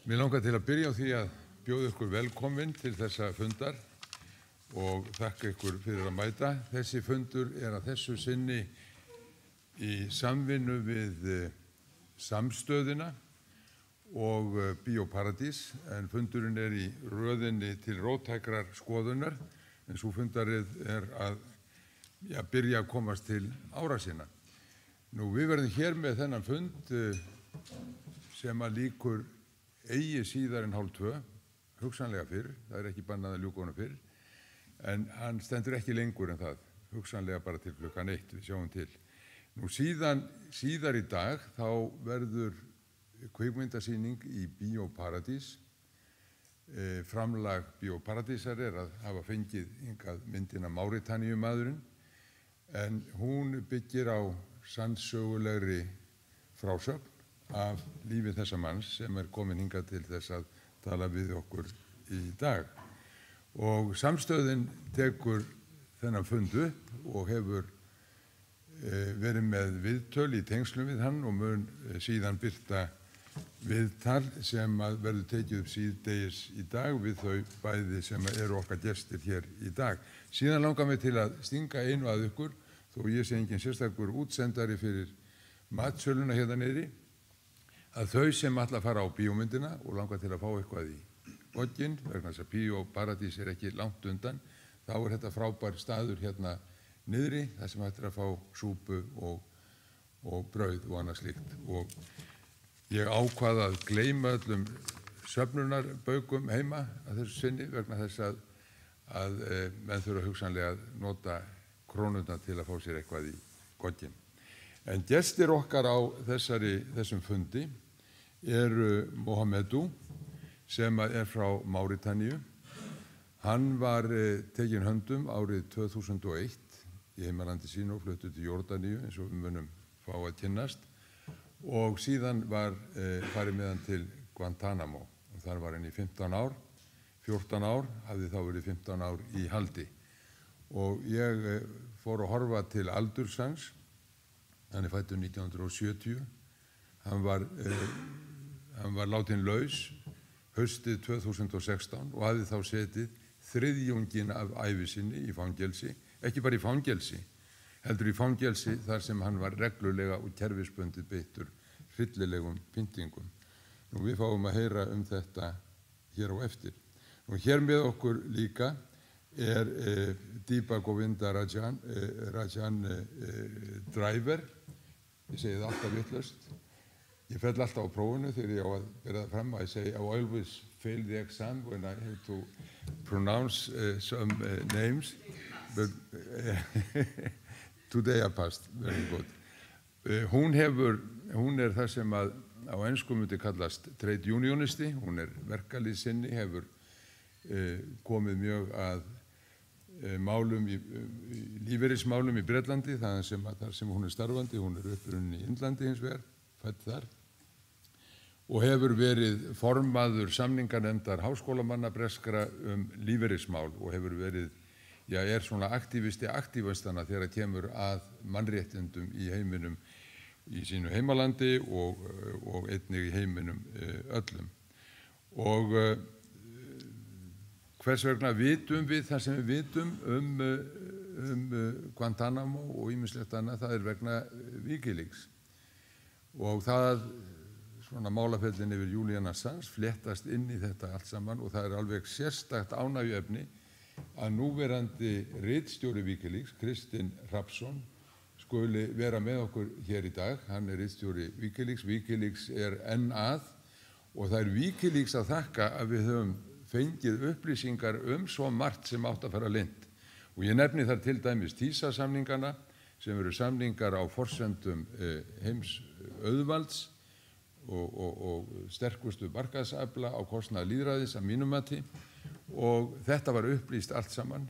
Mér langar til að byrja á því að bjóða ykkur velkomin til þessa fundar og þakka ykkur fyrir að mæta. Þessi fundur að þessu sinni í samvinnu við Samstöðina og Bíóparadís, en fundurinn í röðinni til róttækrar skoðunar, en svo fundarið að byrja að komast til ára sinna. Nú, við verðum hér með þennan fund sem að líkur eigi síðar en 1:30, hugsanlega fyrr, það ekki bannað að ljúka honum fyrr, en hann stendur ekki lengur en það, hugsanlega bara til klukkan 1, við sjáum til. Nú síðar í dag þá verður kvikmyndasýning í Bíóparadís. Framlag Bíóparadísar að hafa fengið hingað myndina Máretaníumaðurinn, en hún byggir á sannsögulegri frásögn af lífi þessa manns sem komin hingað til þess að tala við okkur í dag. Og Samstöðin tekur þennan fund upp og hefur verið með viðtöl í tengslum við hann og mun síðan birta viðtal sem verður tekið upp síðdegis í dag við þau bæði sem eru okkar gestir hér í dag. Síðan langar mig til að stinga einu að ykkur, þó ég sé engin sérstakur útsendari fyrir matsöluna hérna niðri, að þau sem ætla að fara á bíómyndina og langar til að fá eitthvað í gogginn, vegna þess að Bíóparadís ekki langt undan, þá þetta frábær staður hérna niðri, þar sem hægt að fá súpu og brauð og annað slíkt. Og ég ákvað að gleyma öllum söfnunarbaukum heima að þessu sinni, vegna þess að menn þurfa hugsanlega að nota krónurnar til að fá sér eitthvað í gogginn. En gestir okkar á þessum fundi eru Mohamedou, sem frá Máretaníu. Hann var tekinn höndum árið 2001 í heimalandi sínu og fluttur til Jórdaníu, eins og við munum fá að kynnast, og síðan var farið með hann til Guantanamo. Og þar var hann í 15 ár, 14 ár, hafði þá verið 15 ár í haldi. Og ég fór að horfa til aldurs hans. Hann fæddur 1970. Hann var látinn laus haustið 2016 og hafði þá setið þriðjunginn af ævi sinni í fangelsi, ekki bara í fangelsi, heldur í fangelsi þar sem hann var reglulega og kerfisbundið beittur hryllilegum pyntingum. Nú, við fáum að heyra þetta hér á eftir. Nú, hér með okkur líka Deepa Rajan Driver. Ég segi það alltaf vitlaust. Ég fell alltaf á prófunu þegar ég á að bera það fram. I say I always fail the exam when I have to pronounce some names. But today I passed. Very good. Hún það sem á ensku myndi kallast trade unionisti. Hún verkalýðssinni, hefur komið mjög að málum lífeyrismálum í Bretlandi, þar sem hún starfandi. Hún upprunnin í Indlandi hins vegar, fædd þar, og hefur verið formaður samninganefndar háskólamanna breskra lífeyrismál og hefur verið, svona aktivistana þegar kemur að mannréttindum í heiminum, í sínu heimalandi og einnig í heiminum öllum. Og hvers vegna vitum við það sem við vitum Guantanamo og ýmislegt annað, það vegna Wikileaks. Og það, svona málafellin yfir Julian Assange, fléttast inn í þetta allt saman, og það alveg sérstakt ánægjuefni að núverandi ritstjóri Wikileaks, Kristinn Hrafnsson, skuli vera með okkur hér í dag. Hann ritstjóri Wikileaks. Wikileaks enn að, og það Wikileaks að þakka að við höfum fengið upplýsingar svo margt sem átt að fara leynt. Og ég nefni þar til dæmis TISA-samningana, sem eru samningar á forsendum heims auðvalds og sterkustu markaðsafla á kostnað lýðræðis að mínum mati, og þetta var upplýst allt saman,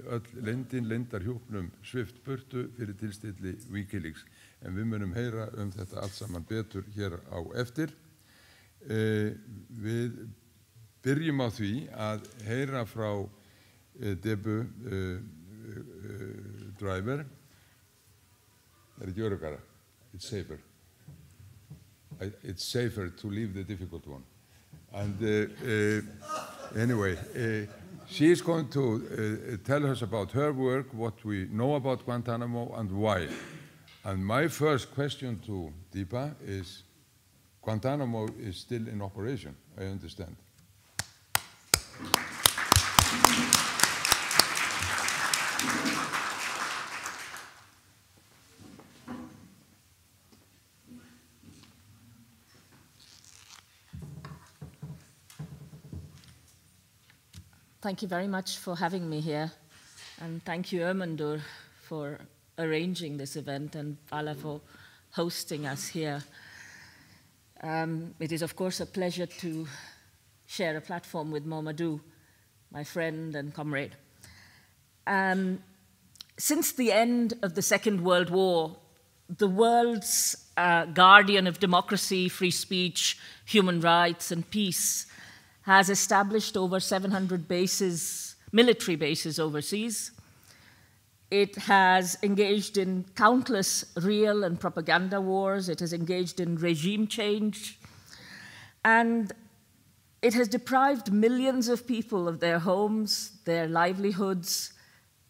öll leyndarhjúpnum svipt burtu fyrir tilstilli Wikileaks. En við munum heyra þetta allt saman betur hér á eftir. Við byrjum á því að heyra frá Deepa Driver. Ekki öruggara. It's safer. It's safer to leave the difficult one. And anyway, she is going to tell us about her work, what we know about Guantanamo, and why. And my first question to Deepa is, Guantanamo is still in operation, I understand. Thank you very much for having me here, and thank you, Ermendur, for arranging this event, and Vala for hosting us here. It is, of course, a pleasure to share a platform with Mohamedou, my friend and comrade. Since the end of the Second World War, the world's guardian of democracy, free speech, human rights, and peace has established over 700 bases, military bases overseas. It has engaged in countless real and propaganda wars. It has engaged in regime change. And it has deprived millions of people of their homes, their livelihoods.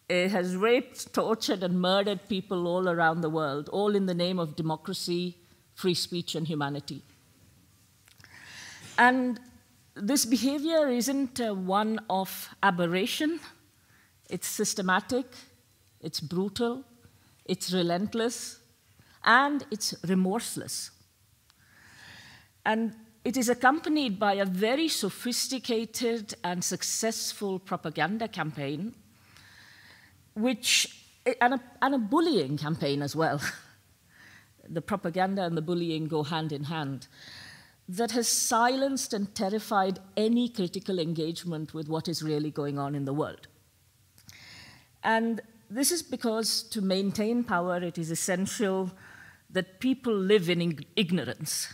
It has raped, tortured, and murdered people all around the world, all in the name of democracy, free speech, and humanity. And this behavior isn't one of aberration. It's systematic, it's brutal, it's relentless, and it's remorseless. And it is accompanied by a very sophisticated and successful propaganda campaign, and a bullying campaign as well. The propaganda and the bullying go hand in hand, that has silenced and terrified any critical engagement with what is really going on in the world. And this is because to maintain power, it is essential that people live in ignorance,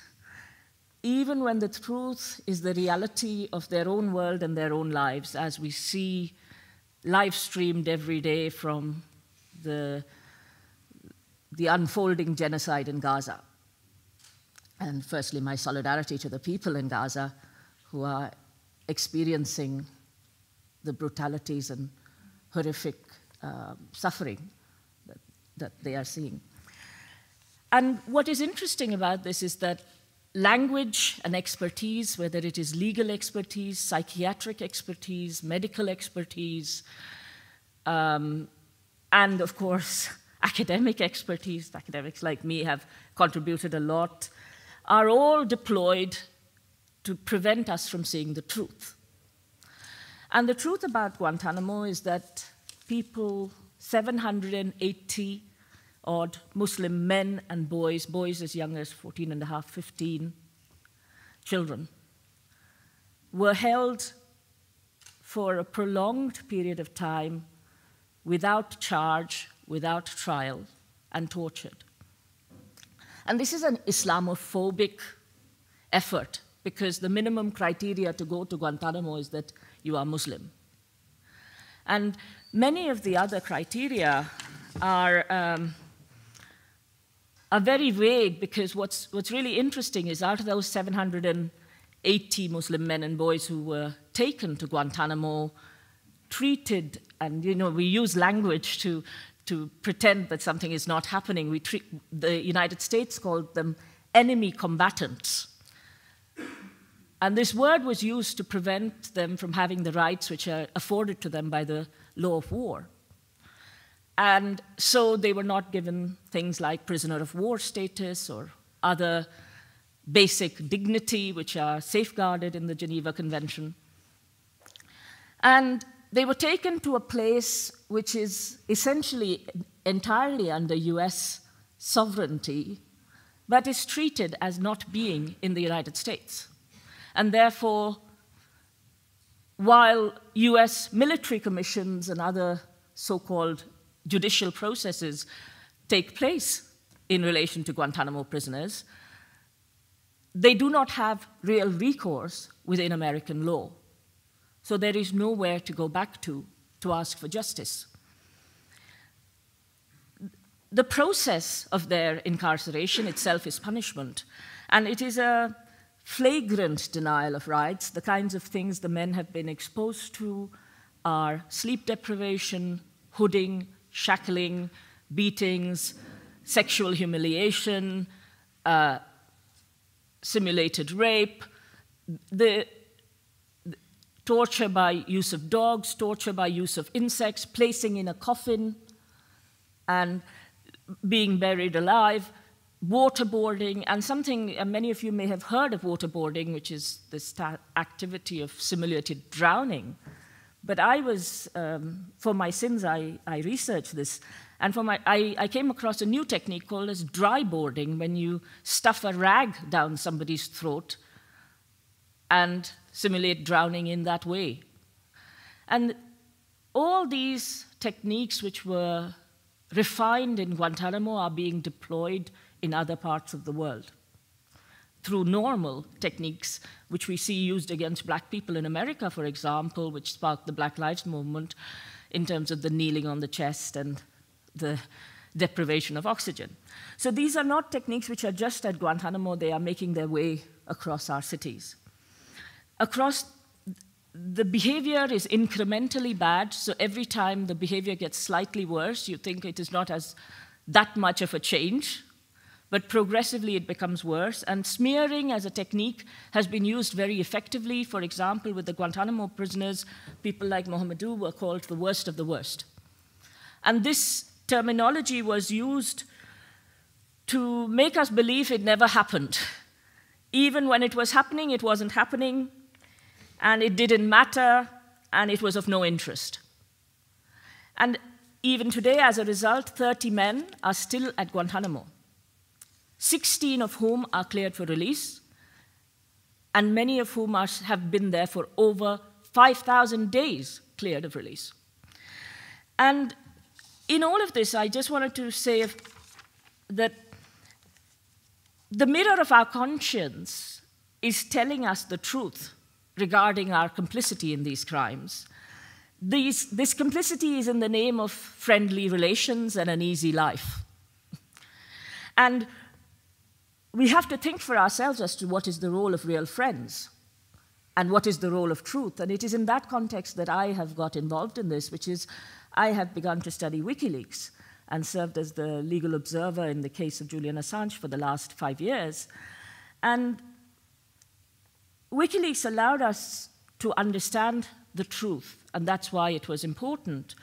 even when the truth is the reality of their own world and their own lives, as we see live streamed every day from the unfolding genocide in Gaza. And firstly, my solidarity to the people in Gaza who are experiencing the brutalities and horrific suffering that they are seeing. And what is interesting about this is that language and expertise, whether it is legal expertise, psychiatric expertise, medical expertise, and of course, academic expertise, academics like me have contributed a lot, are all deployed to prevent us from seeing the truth. And the truth about Guantanamo is that people, 780 odd Muslim men and boys as young as 14 and a half, 15 children, were held for a prolonged period of time without charge, without trial, and tortured. And this is an Islamophobic effort, because the minimum criteria to go to Guantanamo is that you are Muslim. And many of the other criteria are very vague, because what's really interesting is out of those 780 Muslim men and boys who were taken to Guantanamo, treated, and we use language to pretend that something is not happening. The United States called them enemy combatants. And this word was used to prevent them from having the rights which are afforded to them by the law of war. And so they were not given things like prisoner of war status or other basic dignity, which are safeguarded in the Geneva Convention. And they were taken to a place which is essentially entirely under US sovereignty, but is treated as not being in the United States. And therefore, while US military commissions and other so-called judicial processes take place in relation to Guantanamo prisoners, they do not have real recourse within American law. So there is nowhere to go back to ask for justice. The process of their incarceration itself is punishment, and it is a flagrant denial of rights. The kinds of things the men have been exposed to are sleep deprivation, hooding, shackling, beatings, sexual humiliation, simulated rape, the torture by use of dogs, torture by use of insects, placing in a coffin and being buried alive, waterboarding, and something many of you may have heard of waterboarding, which is this activity of simulated drowning. But I was, for my sins, I researched this, and I came across a new technique called as dry boarding, when you stuff a rag down somebody's throat and simulate drowning in that way. And all these techniques which were refined in Guantanamo are being deployed in other parts of the world through normal techniques which we see used against black people in America, for example, which sparked the Black Lives Movement in terms of the kneeling on the chest and the deprivation of oxygen. So these are not techniques which are just at Guantanamo, they are making their way across our cities. The behavior is incrementally bad, so every time the behavior gets slightly worse, you think it is not that much of a change, but progressively it becomes worse. And smearing as a technique has been used very effectively. For example, with the Guantanamo prisoners, people like Mohamedou were called the worst of the worst. And this terminology was used to make us believe it never happened. Even when it was happening, it wasn't happening, and it didn't matter, and it was of no interest. And even today, as a result, 30 men are still at Guantanamo, 16 of whom are cleared for release, and many of whom have been there for over 5,000 days cleared of release. And in all of this, I just wanted to say that the mirror of our conscience is telling us the truth regarding our complicity in these crimes. This complicity is in the name of friendly relations and an easy life. And we have to think for ourselves as to what is the role of real friends and what is the role of truth. And it is in that context that I have got involved in this, which is I have begun to study WikiLeaks and served as the legal observer in the case of Julian Assange for the last 5 years. And WikiLeaks allowed us to understand the truth, and that's why it was important.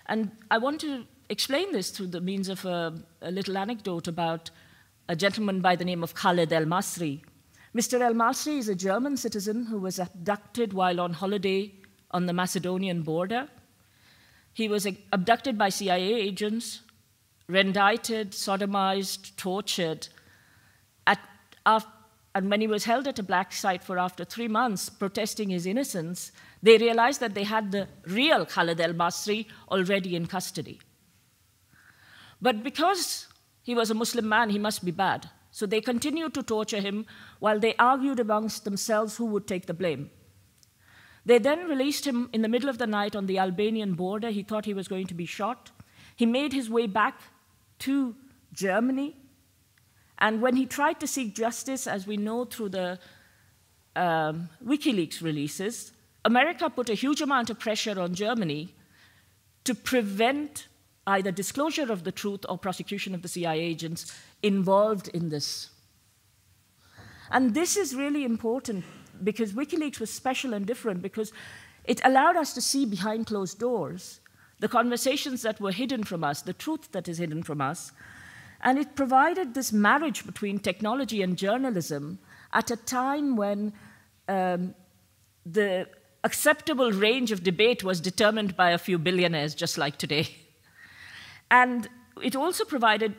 And I want to explain this through the means of a little anecdote about a gentleman by the name of Khaled El-Masri. Mr. El-Masri is a German citizen who was abducted while on holiday on the Macedonian border. He was abducted by CIA agents, rendited, sodomized, tortured, and when he was held at a black site for after 3 months, protesting his innocence, they realized that they had the real Khaled El-Masri already in custody. But because he was a Muslim man, he must be bad. So they continued to torture him while they argued amongst themselves who would take the blame. They then released him in the middle of the night on the Albanian border. He thought he was going to be shot. He made his way back to Germany. And when he tried to seek justice, as we know through the WikiLeaks releases, America put a huge amount of pressure on Germany to prevent either disclosure of the truth or prosecution of the CIA agents involved in this. And this is really important because WikiLeaks was special and different because it allowed us to see behind closed doors the conversations that were hidden from us, the truth that is hidden from us. And it provided this marriage between technology and journalism at a time when the acceptable range of debate was determined by a few billionaires, just like today. And it also provided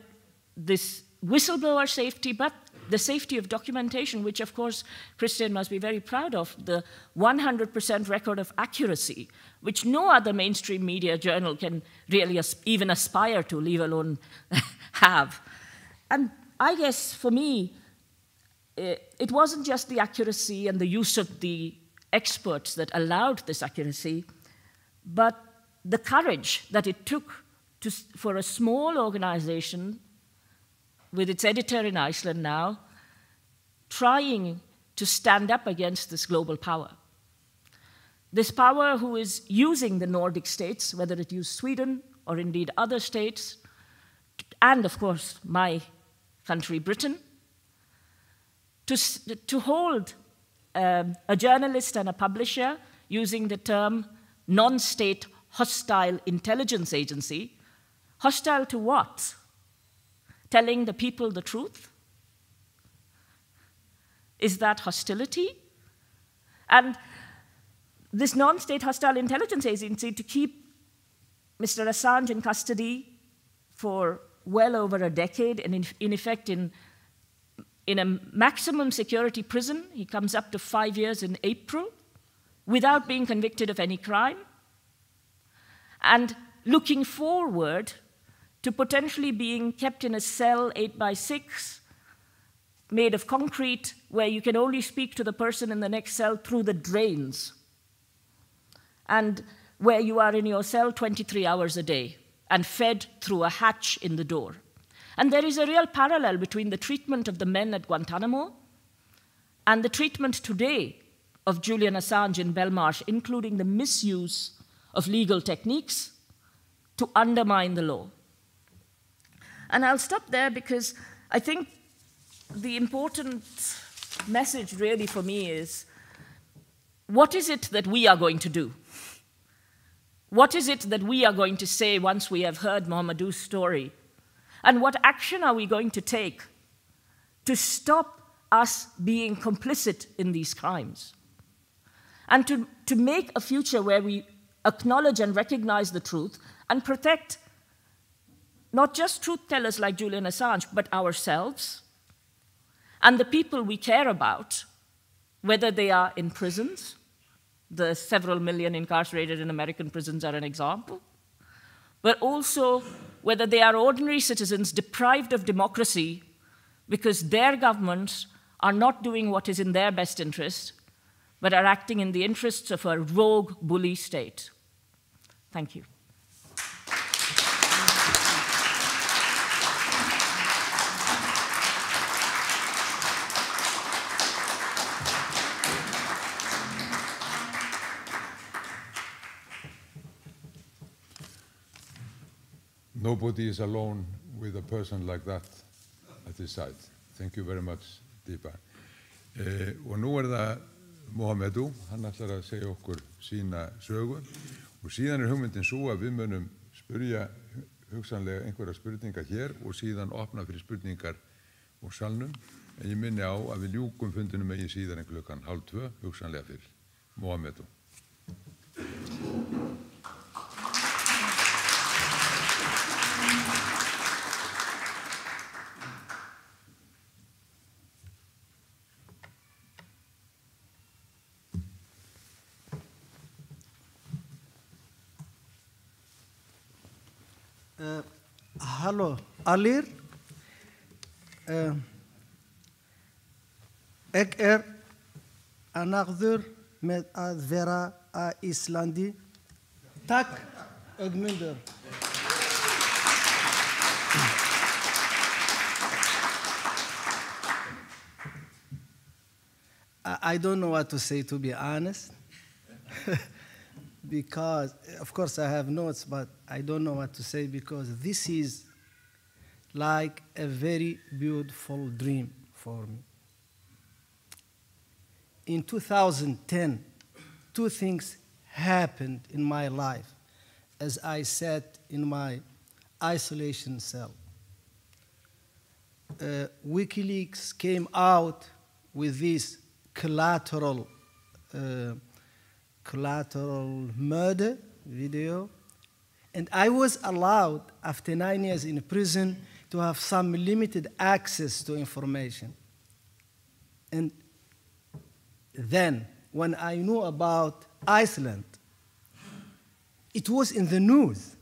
this whistleblower safety, but the safety of documentation, which, of course, Christian must be very proud of, the 100% record of accuracy, which no other mainstream media journal can really even aspire to, leave alone have. And I guess, for me, it wasn't just the accuracy and the use of the experts that allowed this accuracy, but the courage that it took for a small organization with its editor in Iceland now, trying to stand up against this global power. This power who is using the Nordic states, whether it used Sweden or indeed other states, and of course my country, Britain, to hold a journalist and a publisher using the term non-state hostile intelligence agency. Hostile to what? Telling the people the truth? Is that hostility? And this non-state hostile intelligence agency to keep Mr. Assange in custody for well over a decade, and in effect in a maximum security prison. He comes up to 5 years in April without being convicted of any crime, and looking forward to potentially being kept in a cell 8x6 made of concrete where you can only speak to the person in the next cell through the drains, and where you are in your cell 23 hours a day and fed through a hatch in the door. And there is a real parallel between the treatment of the men at Guantanamo and the treatment today of Julian Assange in Belmarsh, including the misuse of legal techniques to undermine the law. And I'll stop there because I think the important message really for me is, what is it that we are going to do? What is it that we are going to say once we have heard Mohamedou's story? And what action are we going to take to stop us being complicit in these crimes? And to make a future where we acknowledge and recognize the truth and protect not just truth tellers like Julian Assange, but ourselves and the people we care about, whether they are in prisons. The several million incarcerated in American prisons are an example, but also whether they are ordinary citizens deprived of democracy because their governments are not doing what is in their best interest, but are acting in the interests of a rogue, bully state. Thank you. Nobody is alone with a person like that at his side. Thank you very much, Deepa. Og nú það Mohamedou, hann ætlar að segja okkur sína sögu og síðan hugmyndin svo að við munum spyrja hugsanlega einhverja spurningar hér og síðan opna fyrir spurningar úr salnum. En ég minni á að við ljúkum fundinum megin síðan klukkan 1:30, hugsanlega fyrir Mohamedou. Hallo, allir. Ik anachter met að vera á Íslandi. Takk, Ögmundur. I don't know what to say, to be honest. Because, of course, I have notes, but I don't know what to say because this is like a very beautiful dream for me. In 2010, two things happened in my life as I sat in my isolation cell. WikiLeaks came out with this collateral murder video, and I was allowed, after 9 years in prison, to have some limited access to information. And then, when I knew about Iceland, it was in the news.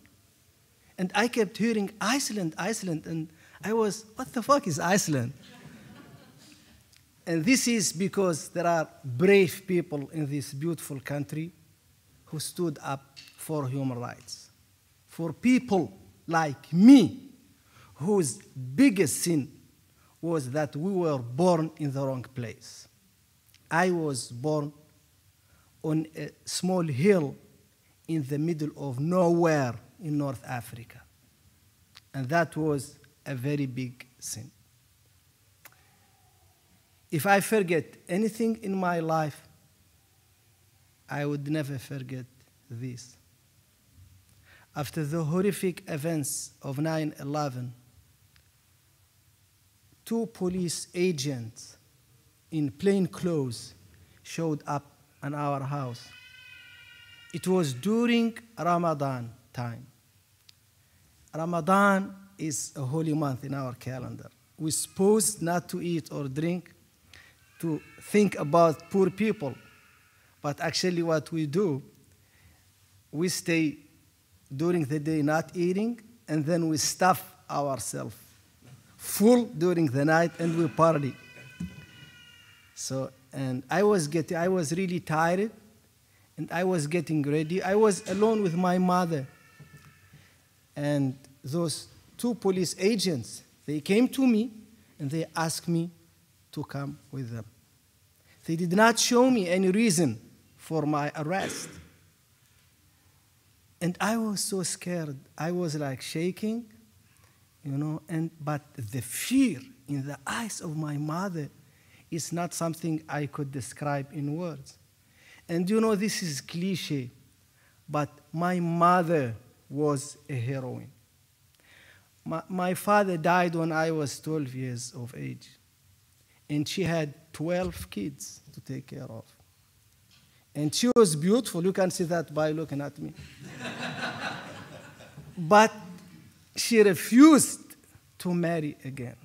And I kept hearing Iceland, Iceland, and I was, what the fuck is Iceland? And this is because there are brave people in this beautiful country who stood up for human rights. For people like me, whose biggest sin was that we were born in the wrong place. I was born on a small hill in the middle of nowhere in North Africa. And that was a very big sin. If I forget anything in my life, I would never forget this. After the horrific events of 9/11, 2 police agents in plain clothes showed up in our house. It was during Ramadan time. Ramadan is a holy month in our calendar. We're supposed not to eat or drink, to think about poor people. But actually what we do, we stay during the day not eating, and then we stuff ourselves full during the night, and we party. So, and I was really tired, and I was getting ready. I was alone with my mother. And those 2 police agents, they came to me, and they asked me to come with them. They did not show me any reason for my arrest. And I was so scared. I was like shaking, but the fear in the eyes of my mother is not something I could describe in words. And this is cliche, but my mother was a heroine. My father died when I was 12 years of age, and she had 12 kids to take care of. And she was beautiful. You can see that by looking at me. But she refused to marry again.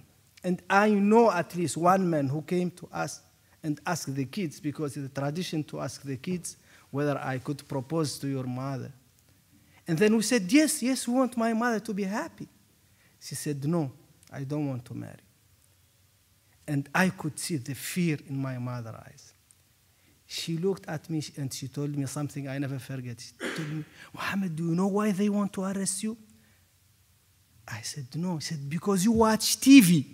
And I know at least one man who came to us and asked the kids, because it's a tradition to ask the kids whether I could propose to your mother. And then we said, yes, we want my mother to be happy. She said, no, I don't want to marry. And I could see the fear in my mother's eyes. She looked at me and she told me something I never forget. She told me, Mohammed, do you know why they want to arrest you? I said, no. She said, because you watch TV.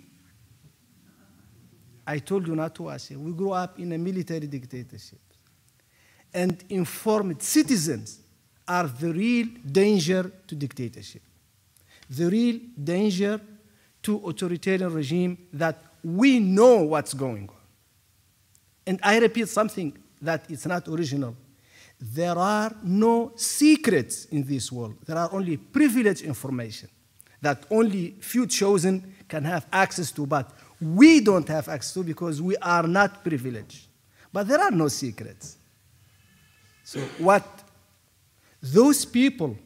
I told you not to watch it. We grew up in a military dictatorship. And informed citizens are the real danger to dictatorship. The real danger to authoritarian regime that we know what's going on. And I repeat something that it's not original. There are no secrets in this world. There are only privileged information that only few chosen can have access to, but we don't have access to because we are not privileged. But there are no secrets. So what those people,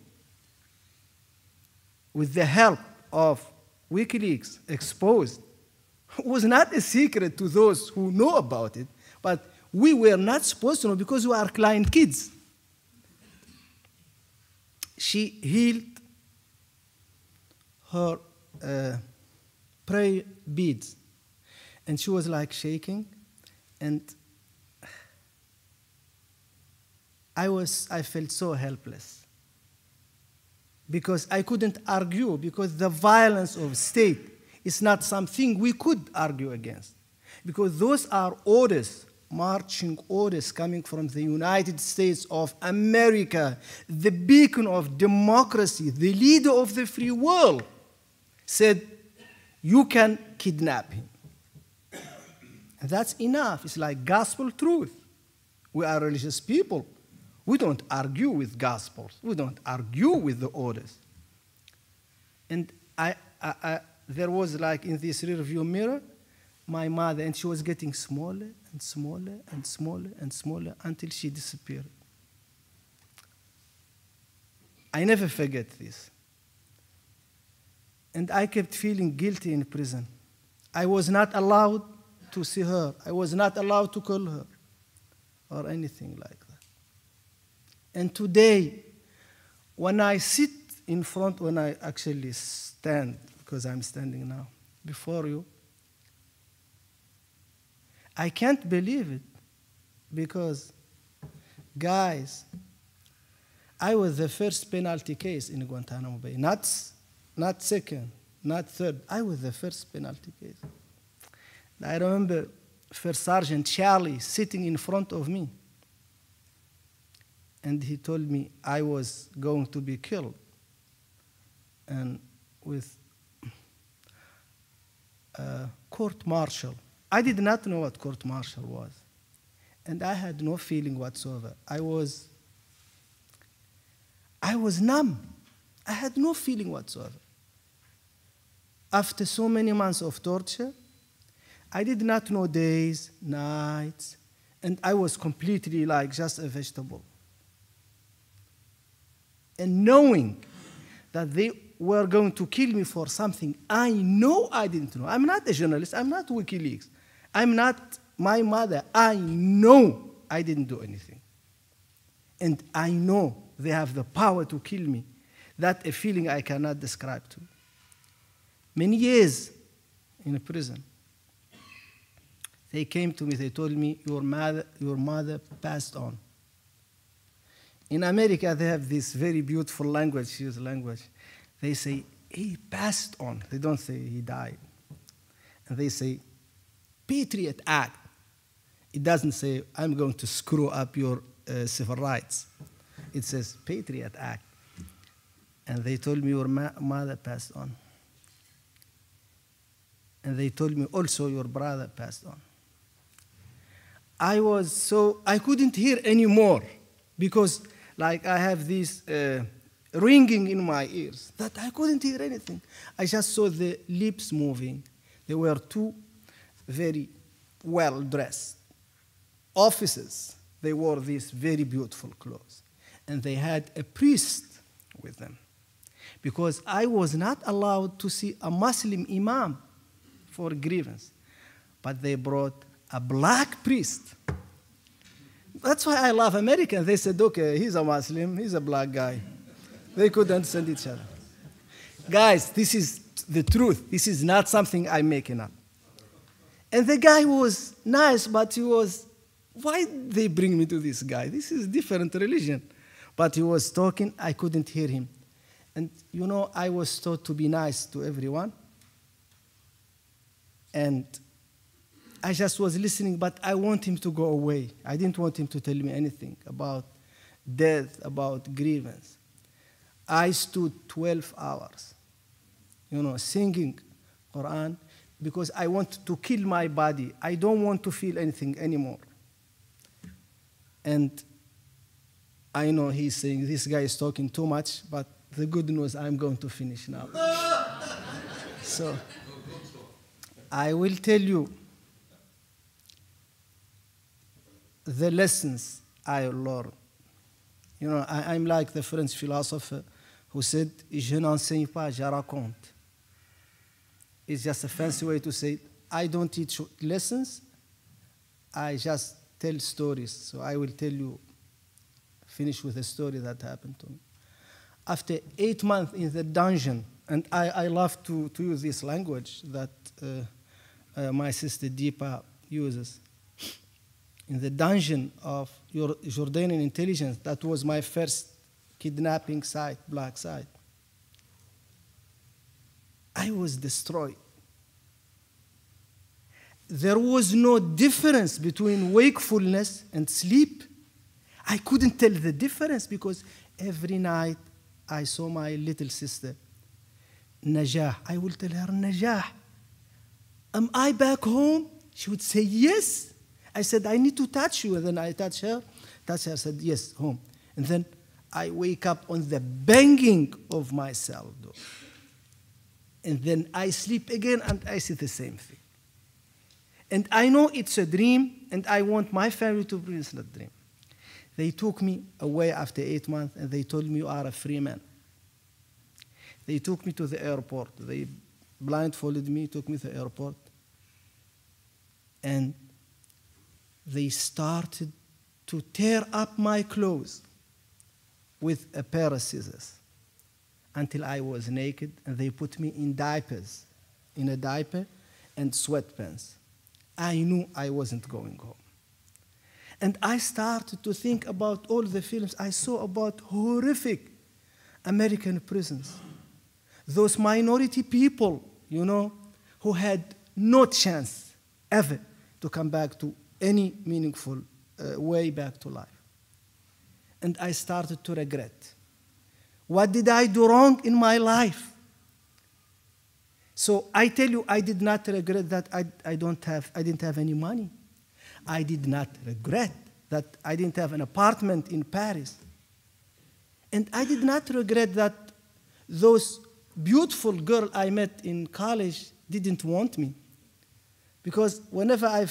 with the help of WikiLeaks, exposed was not a secret to those who know about it, but we were not supposed to know because we are client kids. She healed her prayer beads, and she was like shaking, and I felt so helpless because I couldn't argue, because the violence of state is not something we could argue against, because those are orders, marching orders coming from the United States of America, the beacon of democracy, the leader of the free world, said, you can kidnap him. And that's enough. It's like gospel truth. We are religious people. We don't argue with gospels. We don't argue with the orders. And there was like in this rearview mirror, my mother, and she was getting smaller and smaller and smaller and smaller until she disappeared. I never forget this. And I kept feeling guilty in prison. I was not allowed to see her. I was not allowed to call her or anything like that. And today, when I sit in front, when I actually stand, because I'm standing now before you, I can't believe it, because, guys, I was the first penalty case in Guantanamo Bay. Not second, not third. I was the first penalty case. I remember First Sergeant Charlie sitting in front of me. And he told me I was going to be killed. And with court-martial. I did not know what court-martial was. And I had no feeling whatsoever. I was numb. I had no feeling whatsoever. After so many months of torture, I did not know days, nights, and I was completely like just a vegetable. And knowing that they were going to kill me for something I know I didn't know. I'm not a journalist. I'm not WikiLeaks. I'm not my mother. I know I didn't do anything. And I know they have the power to kill me. That's a feeling I cannot describe to. Many years in a prison. They came to me, they told me, your mother passed on. In America, they have this very beautiful language, use language. They say, he passed on. They don't say he died. And they say, Patriot Act. It doesn't say, I'm going to screw up your civil rights. It says, Patriot Act. And they told me, your mother passed on. And they told me also your brother passed on. I couldn't hear anymore because like I have this ringing in my ears that I couldn't hear anything. I just saw the lips moving. They were two very well-dressed officers. They wore these very beautiful clothes. And they had a priest with them because I was not allowed to see a Muslim imam for grievance. But they brought a black priest. That's why I love Americans. They said, okay, he's a Muslim, he's a black guy. They could understand each other. Guys, this is the truth. This is not something I'm making up. And the guy was nice, but he was, why they bring me to this guy? This is different religion. But he was talking, I couldn't hear him. And you know, I was taught to be nice to everyone. And I just was listening, but I want him to go away. I didn't want him to tell me anything about death, about grievance. I stood 12 hours, singing Quran because I want to kill my body. I don't want to feel anything anymore. And I know he's saying, this guy is talking too much, but the good news, I'm going to finish now. So I will tell you the lessons I learned. I'm like the French philosopher who said, je n'enseigne pas, je raconte. It's just a fancy way to say, I don't teach lessons, I just tell stories. So I will tell you, finish with a story that happened to me. After 8 months in the dungeon, and I love to use this language that my sister Deepa uses, in the dungeon of Jordanian intelligence, that was my first kidnapping site, black site. I was destroyed. There was no difference between wakefulness and sleep. I couldn't tell the difference because every night I saw my little sister, Najah. I will tell her, Najah, am I back home? She would say, yes. I said, I need to touch you. And then I touched her, said, yes, home. And then I wake up on the banging of my cell door. And then I sleep again and I see the same thing. And I know it's a dream and I want my family to bring that dream. They took me away after 8 months and they told me you are a free man. They took me to the airport. They blindfolded me, took me to the airport. And they started to tear up my clothes with a pair of scissors until I was naked, and they put me in diapers, in a diaper and sweatpants. I knew I wasn't going home. And I started to think about all the films I saw about horrific American prisons. Those minority people, who had no chance ever to come back to any meaningful way back to life. And I started to regret. What did I do wrong in my life? So I tell you, I did not regret that I didn't have any money. I did not regret that I didn't have an apartment in Paris. And I did not regret that those beautiful girls I met in college didn't want me. Because whenever I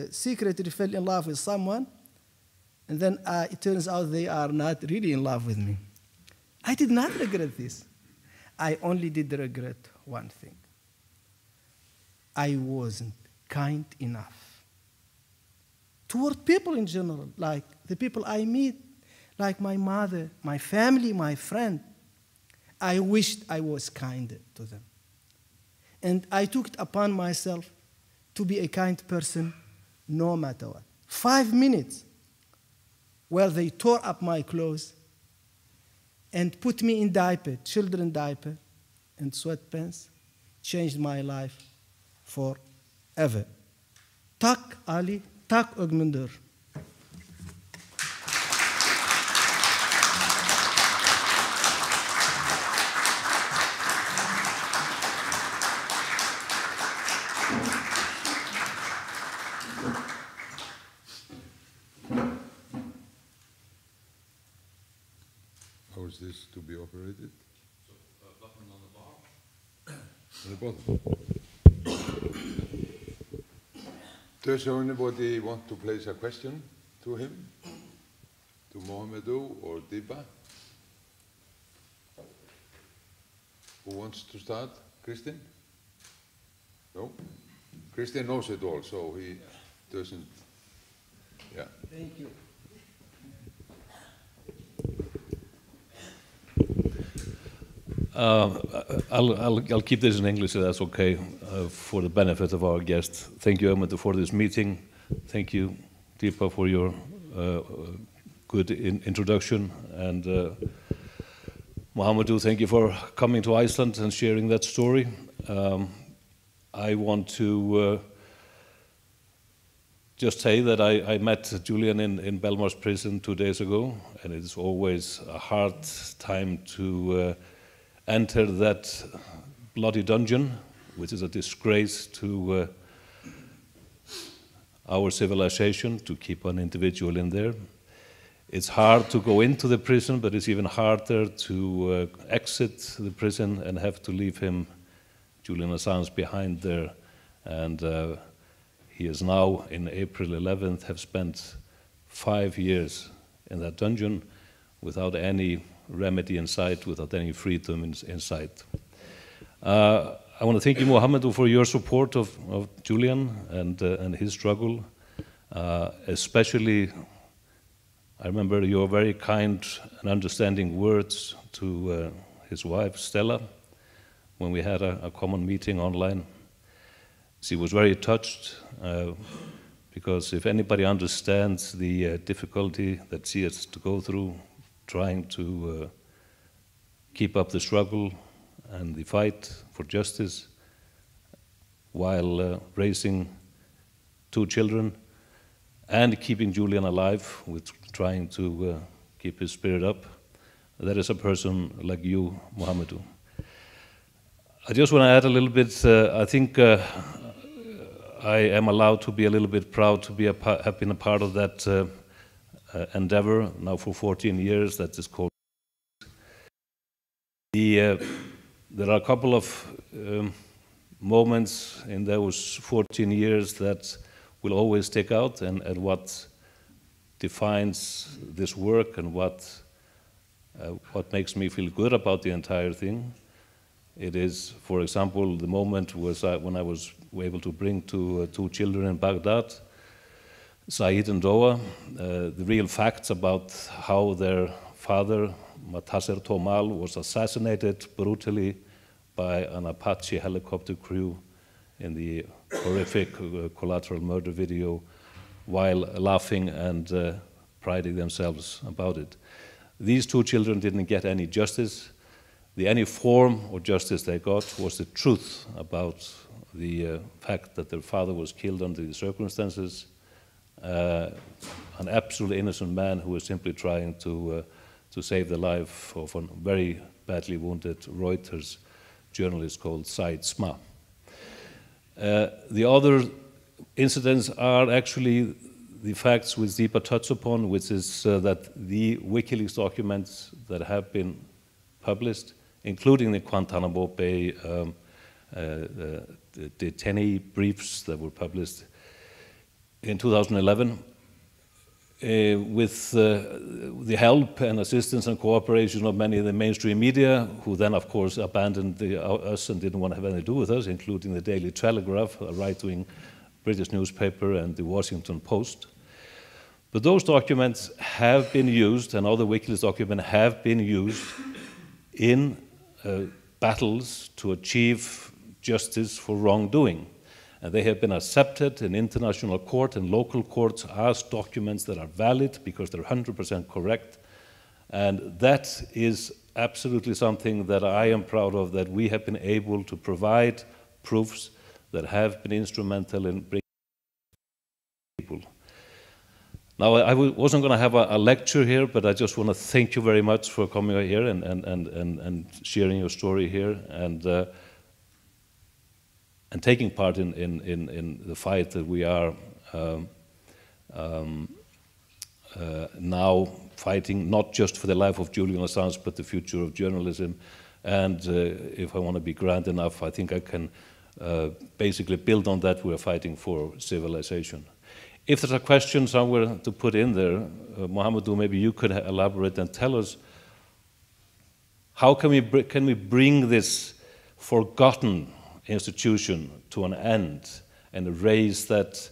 secretly fell in love with someone, and then it turns out they are not really in love with me. I did not regret this. I only did regret one thing. I wasn't kind enough toward people in general, like the people I meet, like my mother, my family, my friend. I wished I was kinder to them. And I took it upon myself to be a kind person no matter what. 5 minutes where they tore up my clothes and put me in diaper, children diaper, and sweatpants, changed my life forever. Tak Ali, tak Ogmundur. How is this to be operated? So, button on the bar. On the bottom. Does anybody want to place a question to him? To Mohamedou or Deepa? Who wants to start? Kristin? No? Kristin knows it all, so he doesn't. Yeah. Thank you. I'll keep this in English, if that's okay, for the benefit of our guests. Thank you, Ahmed, for this meeting. Thank you, Deepa, for your good introduction. And Mohamedou, thank you for coming to Iceland and sharing that story. I want to just say that I met Julian in Belmarsh prison 2 days ago, and it's always a hard time to enter that bloody dungeon, which is a disgrace to our civilization, to keep an individual in there. It's hard to go into the prison, but it's even harder to exit the prison and have to leave him, Julian Assange, behind there. And he is now, in April 11th, have spent 5 years in that dungeon without any remedy in sight, without any freedom in sight. I want to thank you, Mohamedou, for your support of Julian and his struggle. Especially, I remember your very kind and understanding words to his wife, Stella, when we had a common meeting online. She was very touched, because if anybody understands the difficulty that she has to go through, trying to keep up the struggle and the fight for justice while raising 2 children and keeping Julian alive with trying to keep his spirit up, that is a person like you, Mohamedou. I just want to add a little bit. I think I am allowed to be a little bit proud to have been a part of that endeavor now for 14 years. That is called. There are a couple of moments in those 14 years that will always stick out, and what defines this work and what makes me feel good about the entire thing. It is, for example, the moment was when I was able to bring to 2 children in Baghdad, Saeed and Doa, the real facts about how their father, Matasser Tomal, was assassinated brutally by an Apache helicopter crew in the horrific collateral murder video, while laughing and priding themselves about it. These 2 children didn't get any justice. The only form of justice they got was the truth about the fact that their father was killed under these circumstances, an absolutely innocent man who was simply trying to save the life of a very badly wounded Reuters journalist called Said Sma. The other incidents are actually the facts which Deepa touched upon, which is that the WikiLeaks documents that have been published, including the Guantanamo Bay detainee briefs that were published in 2011, with the help and assistance and cooperation of many of the mainstream media, who then, of course, abandoned us and didn't want to have anything to do with us, including the Daily Telegraph, a right-wing British newspaper, and the Washington Post. But those documents have been used, and other WikiLeaks documents have been used in battles to achieve justice for wrongdoing. And they have been accepted in international court and local courts as documents that are valid because they're 100% correct. And that is absolutely something that I am proud of, that we have been able to provide proofs that have been instrumental in bringing people. Now, I wasn't going to have a lecture here, but I just want to thank you very much for coming out here and sharing your story here and taking part in the fight that we are now fighting, not just for the life of Julian Assange, but the future of journalism. And if I want to be grand enough, I think I can basically build on that. We're fighting for civilization. If there's a question somewhere to put in there, Mohamedou, maybe you could elaborate and tell us, how can we bring this forgotten institution to an end and erase that,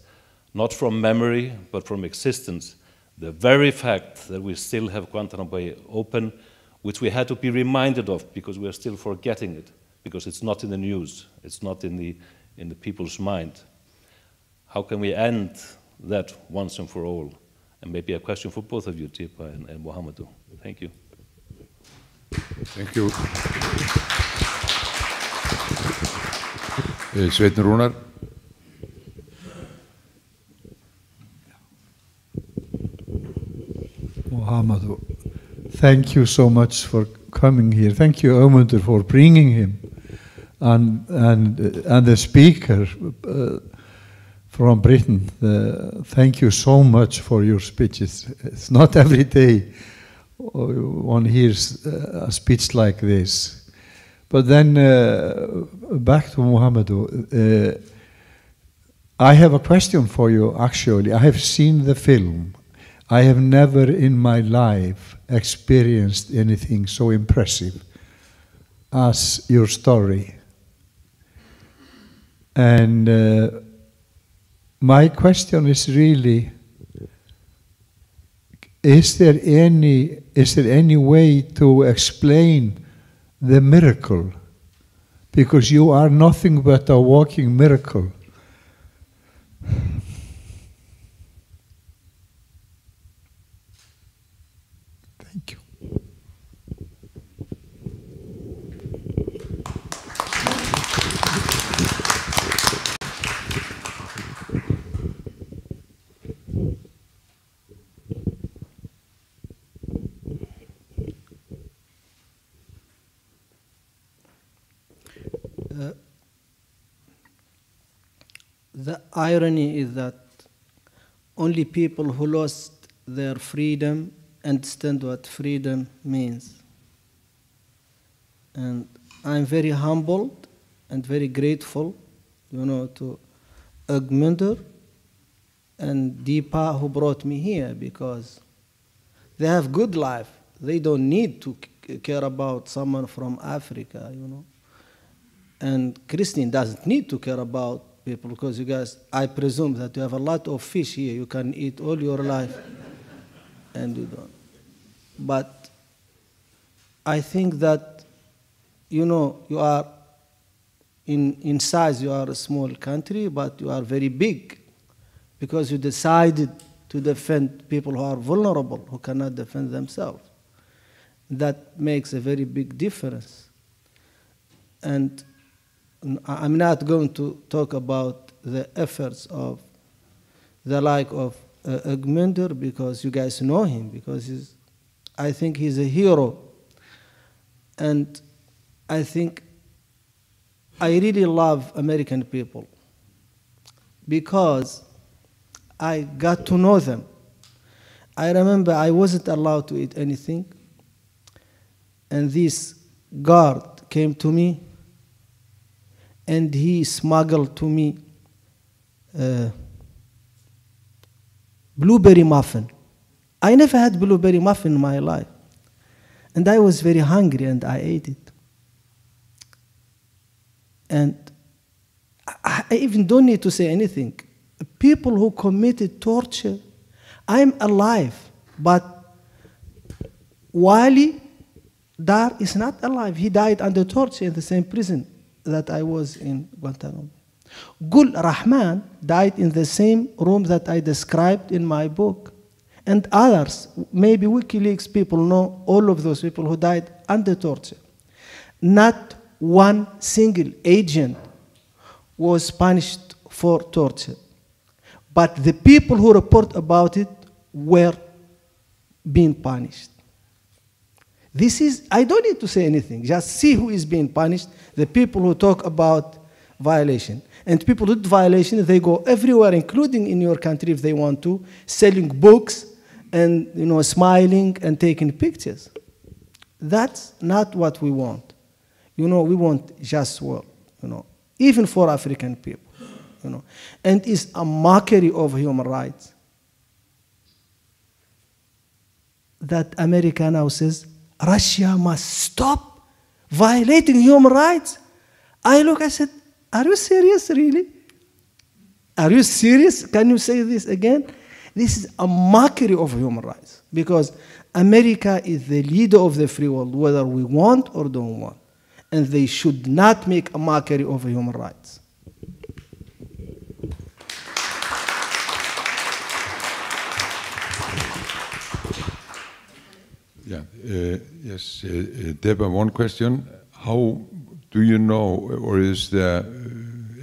not from memory, but from existence, the very fact that we still have Guantanamo Bay open, which we had to be reminded of because we are still forgetting it, because it's not in the news, it's not in the people's mind. How can we end that once and for all? And maybe a question for both of you, Deepa and Mohamedou. Thank you. Thank you. Sveinn Rúnar. Mohamedou, thank you so much for coming here. Thank you, Ömundur, for bringing him, and the speaker from Britain. Thank you so much for your speeches. It's not every day one hears a speech like this. But then back to Mohamedou. I have a question for you, actually. I have seen the film. I have never in my life experienced anything so impressive as your story. And my question is really, is there any way to explain the miracle? Because you are nothing but a walking miracle. Thank you. The irony is that only people who lost their freedom understand what freedom means. And I'm very humbled and very grateful, to Ömundur and Deepa who brought me here, because they have good life. They don't need to care about someone from Africa, And Christine doesn't need to care about people, because you guys, I presume that you have a lot of fish here. You can eat all your life, and you don't. But I think that, you are, in size, you are a small country, but you are very big, because you decided to defend people who are vulnerable, who cannot defend themselves. That makes a very big difference. And I'm not going to talk about the efforts of the like of Egmundur, because you guys know him, because I think he's a hero. And I think I really love American people because I got to know them. I remember I wasn't allowed to eat anything, and this guard came to me and he smuggled to me blueberry muffin. I never had blueberry muffin in my life. And I was very hungry and I ate it. And I even don't need to say anything. People who committed torture, I'm alive, but Wali Dar is not alive. He died under torture in the same prison that I was in Guantanamo. Gul Rahman died in the same room that I described in my book. And others, maybe WikiLeaks people know all of those people who died under torture. Not one single agent was punished for torture. But the people who report about it were being punished. This is, I don't need to say anything, just see who is being punished, the people who talk about violation. And people who do violation, they go everywhere, including in your country if they want to, selling books and smiling and taking pictures. That's not what we want. We want just world, even for African people, And it's a mockery of human rights that America now says, Russia must stop violating human rights. I said, are you serious, really? Are you serious? Can you say this again? This is a mockery of human rights, because America is the leader of the free world, whether we want or don't want. And they should not make a mockery of human rights. Yeah, yes, Deepa, one question. How do you know, or is there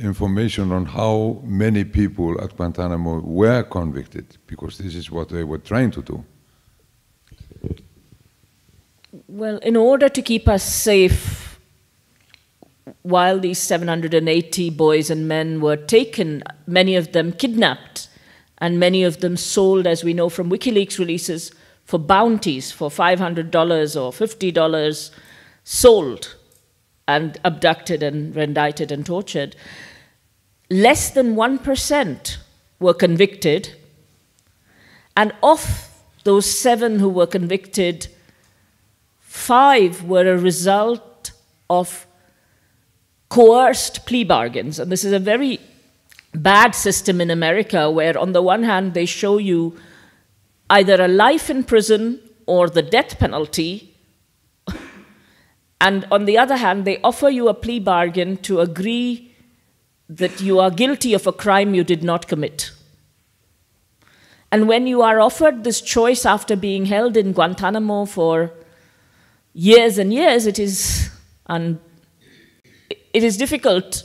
information on how many people at Guantanamo were convicted? Because this is what they were trying to do. Well, in order to keep us safe, while these 780 boys and men were taken, many of them kidnapped, and many of them sold, as we know from WikiLeaks releases, for bounties, for $500 or $50, sold and abducted and rendited and tortured. Less than 1% were convicted, and of those 7 who were convicted, 5 were a result of coerced plea bargains. And this is a very bad system in America, where on the one hand they show you either a life in prison or the death penalty, and on the other hand they offer you a plea bargain to agree that you are guilty of a crime you did not commit. And when you are offered this choice after being held in Guantanamo for years and years, it is difficult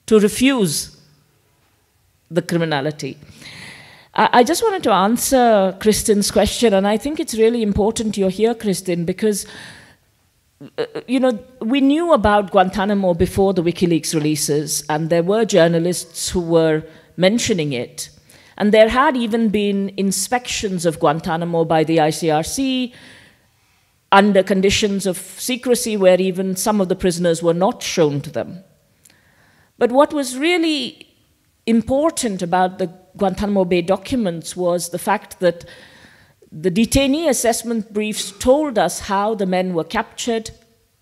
to refuse the criminality. I just wanted to answer Kristin's question, and I think it's really important you're here, Kristin, because we knew about Guantanamo before the WikiLeaks releases, and there were journalists who were mentioning it. And there had even been inspections of Guantanamo by the ICRC under conditions of secrecy, where even some of the prisoners were not shown to them. But what was really important about the Guantanamo Bay documents was the fact that the detainee assessment briefs told us how the men were captured,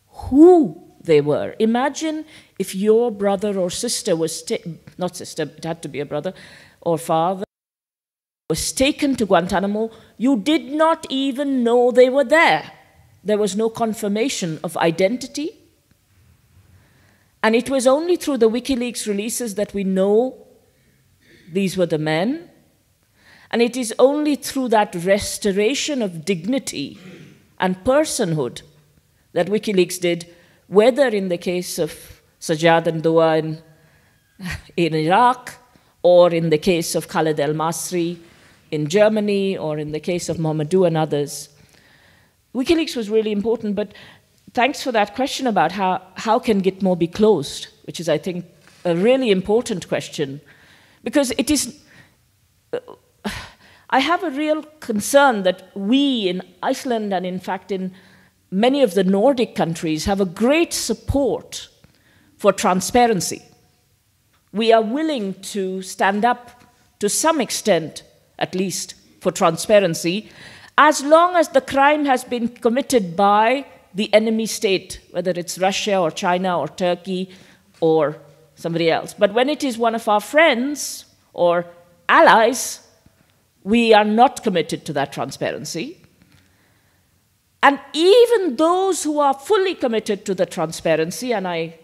who they were. Imagine if your brother or sister was, not sister, it had to be a brother or father, was taken to Guantanamo. You did not even know they were there. There was no confirmation of identity. And it was only through the WikiLeaks releases that we know these were the men. And it is only through that restoration of dignity and personhood that WikiLeaks did, whether in the case of Sajjad and Dua in Iraq, or in the case of Khaled El-Masri in Germany, or in the case of Mohamedou and others. WikiLeaks was really important, but thanks for that question about how can Gitmo be closed, which is, I think, a really important question, because it is, I have a real concern that we in Iceland and in fact in many of the Nordic countries have a great support for transparency. We are willing to stand up to some extent, at least, for transparency, as long as the crime has been committed by the enemy state, whether it's Russia or China or Turkey or somebody else. But when it is one of our friends or allies, we are not committed to that transparency. And even those who are fully committed to the transparency, and I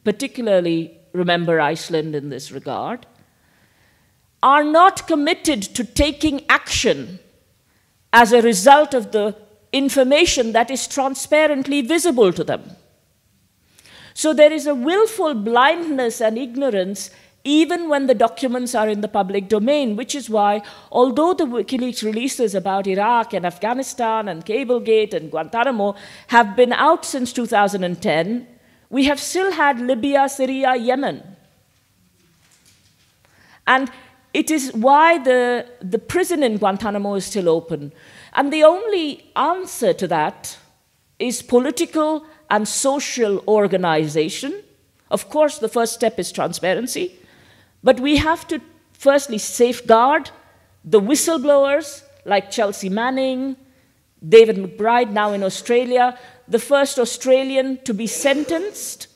particularly remember Iceland in this regard, are not committed to taking action as a result of the information that is transparently visible to them. So there is a willful blindness and ignorance even when the documents are in the public domain, which is why, although the WikiLeaks releases about Iraq and Afghanistan and Cablegate and Guantanamo have been out since 2010, we have still had Libya, Syria, Yemen. And it is why the prison in Guantanamo is still open. And the only answer to that is political and social organization. Of course, the first step is transparency. But we have to firstly safeguard the whistleblowers like Chelsea Manning, David McBride, now in Australia, the first Australian to be sentenced.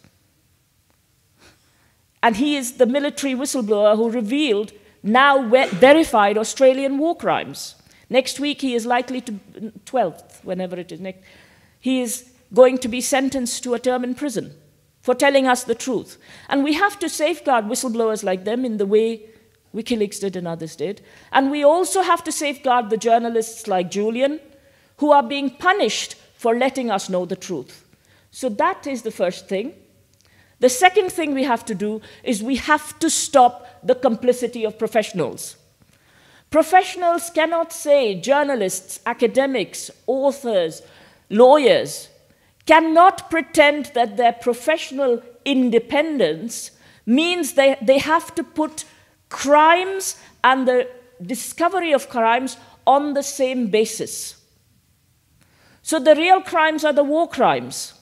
And he is the military whistleblower who revealed now verified Australian war crimes. Next week he is likely to, 12th, whenever it is next, he is going to be sentenced to a term in prison for telling us the truth. And we have to safeguard whistleblowers like them in the way WikiLeaks did and others did. And we also have to safeguard the journalists like Julian, who are being punished for letting us know the truth. So that is the first thing. The second thing we have to do is we have to stop the complicity of professionals. Professionals cannot say, journalists, academics, authors, lawyers, cannot pretend that their professional independence means they have to put crimes and the discovery of crimes on the same basis. So the real crimes are the war crimes.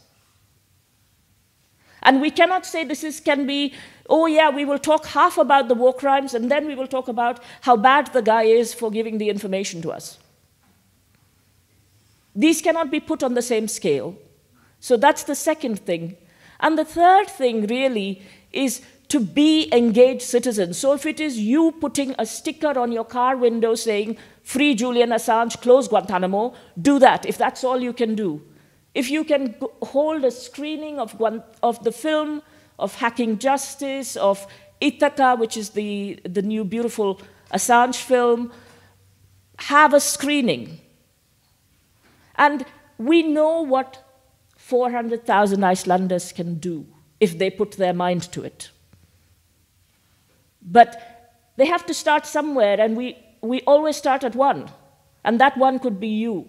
And we cannot say can be, oh yeah, we will talk half about the war crimes and then we will talk about how bad the guy is for giving the information to us. These cannot be put on the same scale. So that's the second thing. And the third thing really is to be engaged citizens. So if it is you putting a sticker on your car window saying, free Julian Assange, close Guantanamo, do that, if that's all you can do. If you can hold a screening of the film, of Hacking Justice, of Ithaca, which is the new beautiful Assange film, have a screening. And we know what 400,000 Icelanders can do if they put their mind to it. But they have to start somewhere, and we always start at one. And that one could be you.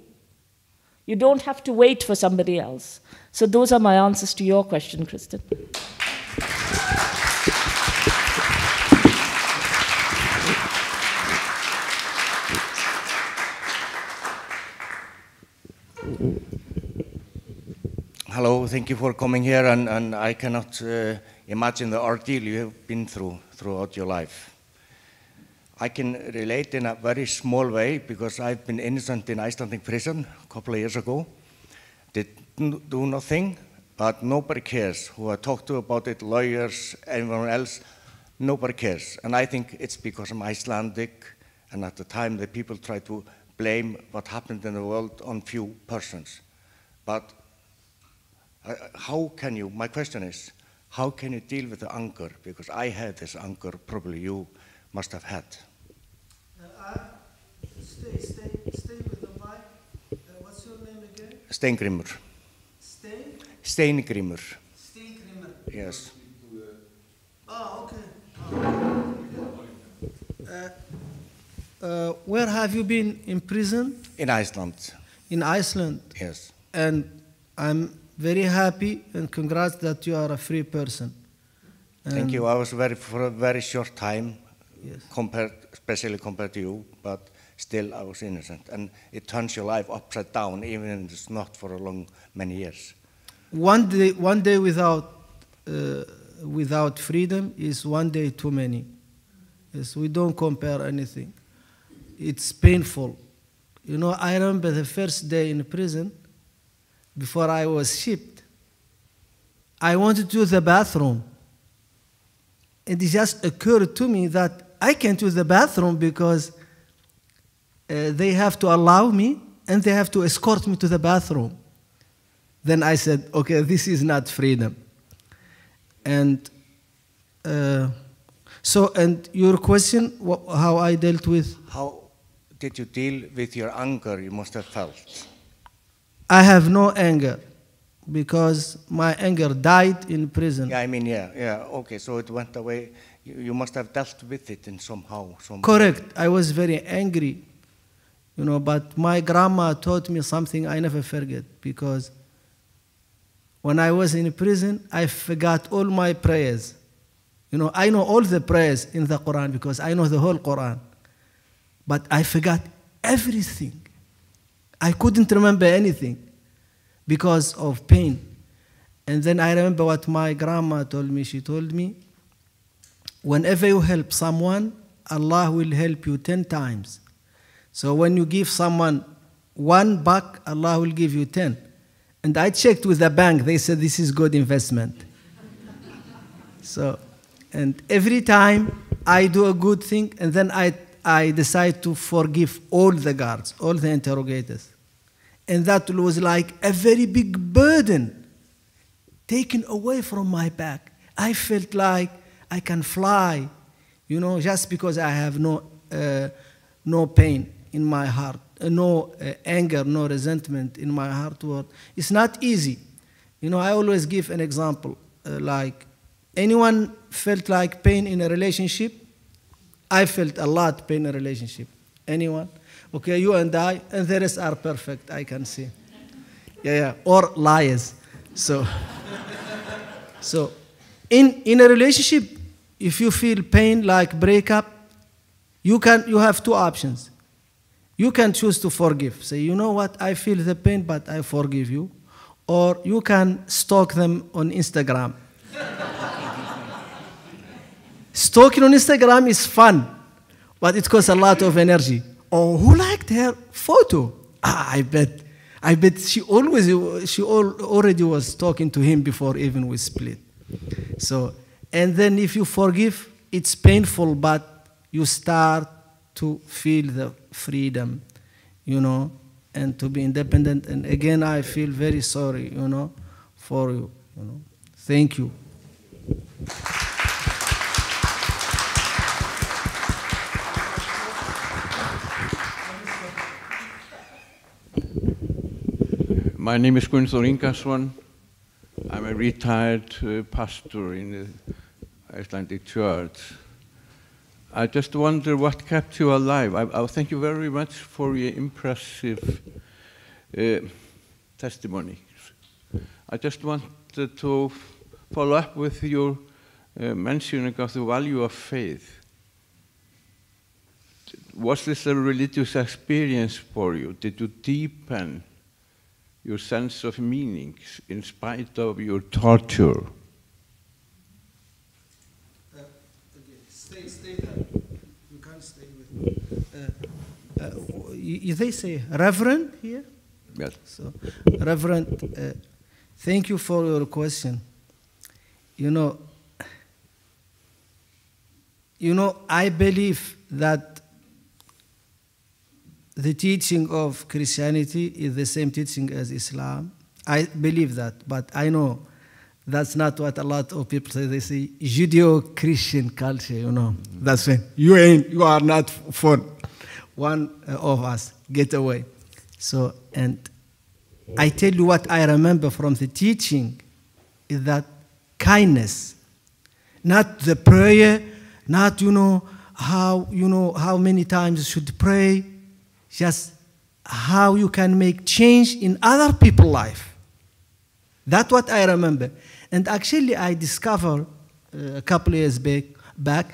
You don't have to wait for somebody else. So those are my answers to your question, Kristen. Hello, thank you for coming here, and I cannot imagine the ordeal you have been throughout your life. I can relate in a very small way because I've been innocent in Icelandic prison a couple of years ago. Didn't do nothing, but nobody cares. Who I talk to about it, lawyers, everyone else, nobody cares. And I think it's because I'm Icelandic, and at the time the people try to blame what happened in the world on few persons. But how can you, my question is, how can you deal with the anger? Because I had this anger, probably you must have had. Stay with the mic. What's your name again? Steingrímur. Steingrímur. Steingrímur. Yes. where have you been in prison? In Iceland. In Iceland. Yes. And I'm very happy and congrats that you are a free person. Thank you. I was for a very short time, Yes. especially compared to you, but still I was innocent. And it turns your life upside down, even if it's not for many years. One day without freedom is one day too many. Yes, we don't compare anything. It's painful. You know, I remember the first day in prison, before I was shipped, I wanted to use the bathroom. And it just occurred to me that I can't use the bathroom because they have to allow me and they have to escort me to the bathroom. Then I said, okay, this is not freedom. And and your question, how I dealt with? How did you deal with your anger you must have felt? I have no anger because my anger died in prison. Yeah, I mean, yeah, okay, so it went away. You must have dealt with it in somehow. Correct. I was very angry, you know, but my grandma taught me something I never forget, because when I was in prison, I forgot all my prayers. You know, I know all the prayers in the Quran because I know the whole Quran. But I forgot everything. I couldn't remember anything because of pain. And then I remember what my grandma told me. She told me, whenever you help someone, Allah will help you 10 times. So when you give someone $1, Allah will give you 10. And I checked with the bank. They said this is good investment. So, and every time I do a good thing, and then I decide to forgive all the guards, all the interrogators. And that was like a very big burden taken away from my back. I felt like I can fly, you know, just because I have no pain in my heart, no anger, no resentment in my heart. It's not easy. You know, I always give an example, like anyone felt like pain in a relationship? I felt a lot pain in a relationship. Anyone? Okay, you and I, and the rest are perfect, I can see. Yeah, or liars. So in a relationship, if you feel pain like breakup, you have two options. You can choose to forgive. Say, you know what, I feel the pain, but I forgive you. Or you can stalk them on Instagram. Stalking on Instagram is fun, but it costs a lot of energy. Oh, who liked her photo? I bet she already was talking to him before even we split. So, and then if you forgive, it's painful, but you start to feel the freedom, you know, and to be independent. And again, I feel very sorry, you know, for you, you know. Thank you. My name is Gunnþór Ingason. I'm a retired pastor in the Icelandic Church. I just wonder what kept you alive. I thank you very much for your impressive testimony. I just wanted to follow up with your mentioning of the value of faith. Was this a religious experience for you? Did you deepen your sense of meaning in spite of your torture? Stay there. You can't stay with me. They say Reverend here? Yes. So, Reverend, thank you for your question. You know, I believe that the teaching of Christianity is the same teaching as Islam. I believe that, but I know that's not what a lot of people say. They say Judeo-Christian culture, you know. That's when you are not for one of us. Get away. So, and I tell you what I remember from the teaching is that kindness, not the prayer, not, you know, how, how many times you should pray, just how you can make change in other people's life. That's what I remember. And actually I discovered a couple of years back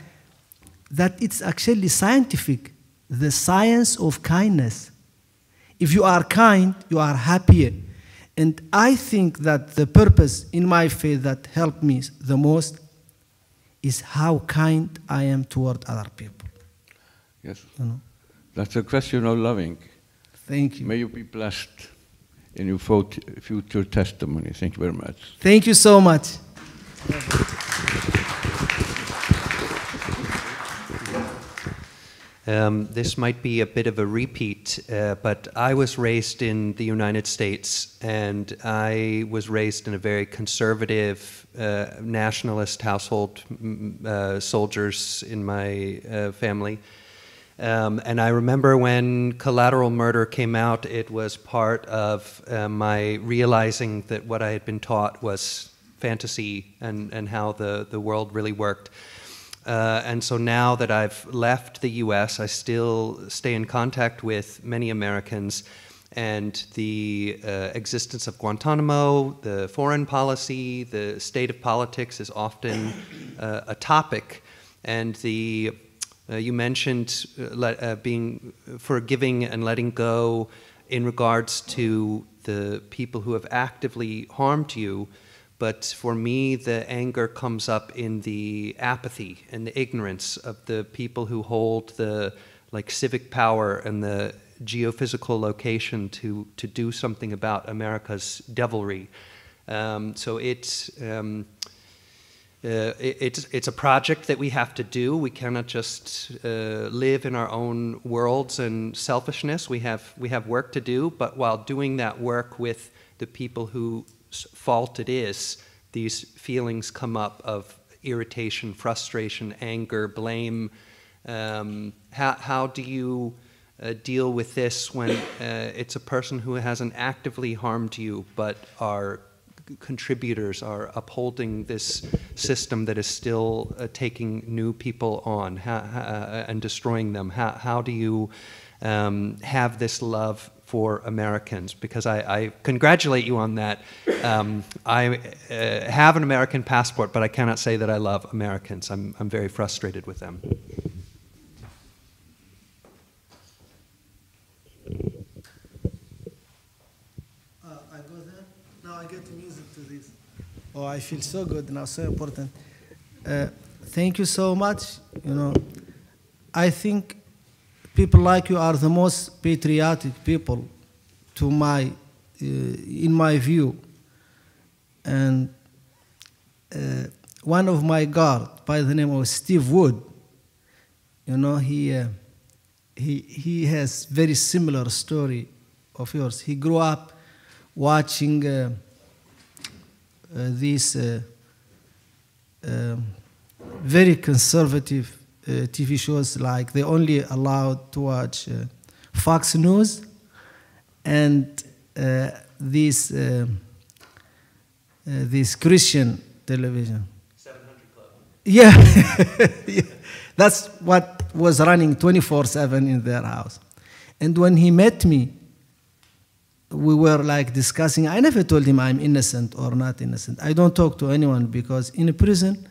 that it's actually scientific, the science of kindness. If you are kind, you are happier. And I think that the purpose in my faith that helped me the most is how kind I am toward other people. Yes. That's a question of loving. Thank you. May you be blessed in your future testimony. Thank you very much. Thank you so much. This might be a bit of a repeat, but I was raised in the United States, and I was raised in a very conservative, nationalist household, soldiers in my family. And I remember when Collateral Murder came out, it was part of my realizing that what I had been taught was fantasy and how the world really worked. And so now that I've left the US, I still stay in contact with many Americans, and the existence of Guantanamo, the foreign policy, the state of politics is often a topic. And you mentioned being forgiving and letting go in regards to the people who have actively harmed you. But for me, the anger comes up in the apathy and the ignorance of the people who hold the civic power and the geophysical location to do something about America's devilry. So it's a project that we have to do. We cannot just live in our own worlds and selfishness. We have work to do, but while doing that work with the people whose fault it is, these feelings come up of irritation, frustration, anger, blame. How do you deal with this when it's a person who hasn't actively harmed you, but are contributors, are upholding this system that is still taking new people on and destroying them? How do you have this love for Americans? Because I congratulate you on that. I have an American passport, but I cannot say that I love Americans. I'm very frustrated with them. I go there. Now I get music to this. Oh, I feel so good now, so important. Thank you so much. I think people like you are the most patriotic people in my view. And one of my guard by the name of Steve Wood, he has very similar story of yours. He grew up watching these very conservative TV shows, like they only allowed to watch Fox News and this Christian television. 700 Club. Yeah. Yeah. That's what was running 24/7 in their house. And when he met me, we were discussing. I never told him I'm innocent or not innocent. I don't talk to anyone because in a prison,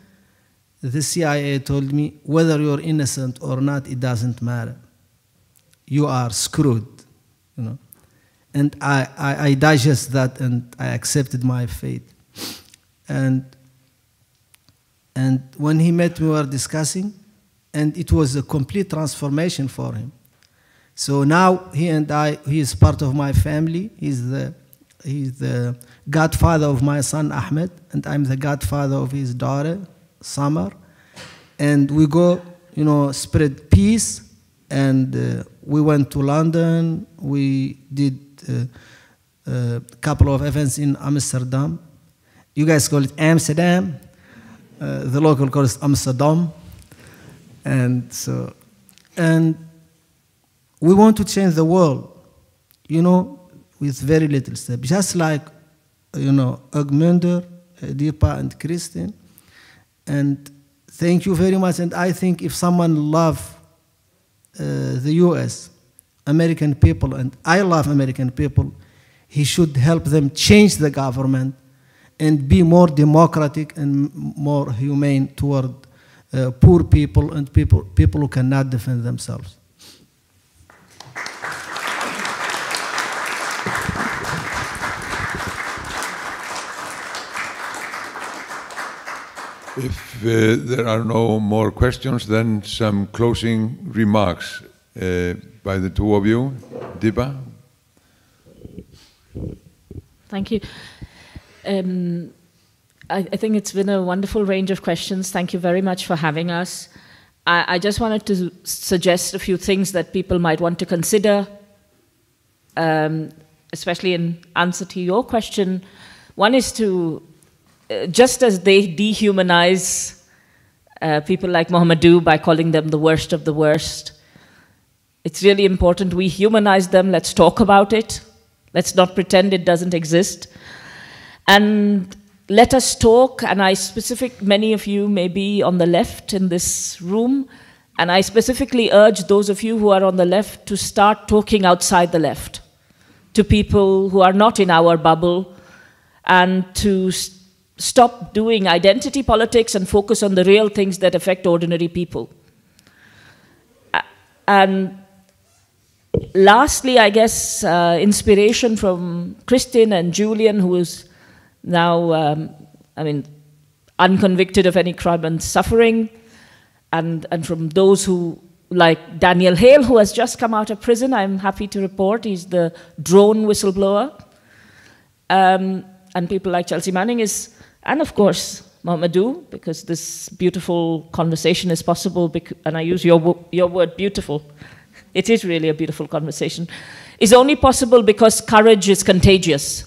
the CIA told me, whether you're innocent or not, it doesn't matter. You are screwed, And I digest that, and I accepted my fate. And when he met me, we were discussing, and it was a complete transformation for him. So now he is part of my family. He's the godfather of my son Ahmed, and I'm the godfather of his daughter Summer. And we go, spread peace. And we went to London. We did a couple of events in Amsterdam. You guys call it Amsterdam. The local call it Amsterdam. And we want to change the world, with very little steps. Just like, Ogmunder, Deepa, and Christine. And thank you very much. And I think if someone loves the U.S., American people, and I love American people, he should help them change the government and be more democratic and more humane toward poor people and people who cannot defend themselves. If there are no more questions, then some closing remarks by the two of you. Deepa? Thank you. I think it's been a wonderful range of questions. Thank you very much for having us. I just wanted to suggest a few things that people might want to consider, especially in answer to your question. One is to, just as they dehumanize people like Mohamedou by calling them the worst of the worst, it's really important we humanize them. Let's talk about it. Let's not pretend it doesn't exist. And let us talk, and many of you may be on the left in this room, and I specifically urge those of you who are on the left to start talking outside the left, to people who are not in our bubble, and to stop doing identity politics and focus on the real things that affect ordinary people. And lastly, I guess, inspiration from Kristin and Julian, who is now, unconvicted of any crime and suffering, and from those who, like Daniel Hale, who has just come out of prison, I'm happy to report, he's the drone whistleblower, and people like Chelsea Manning and of course, Mohamedou, because this beautiful conversation is possible, and I use your word beautiful, it is really a beautiful conversation, is only possible because courage is contagious.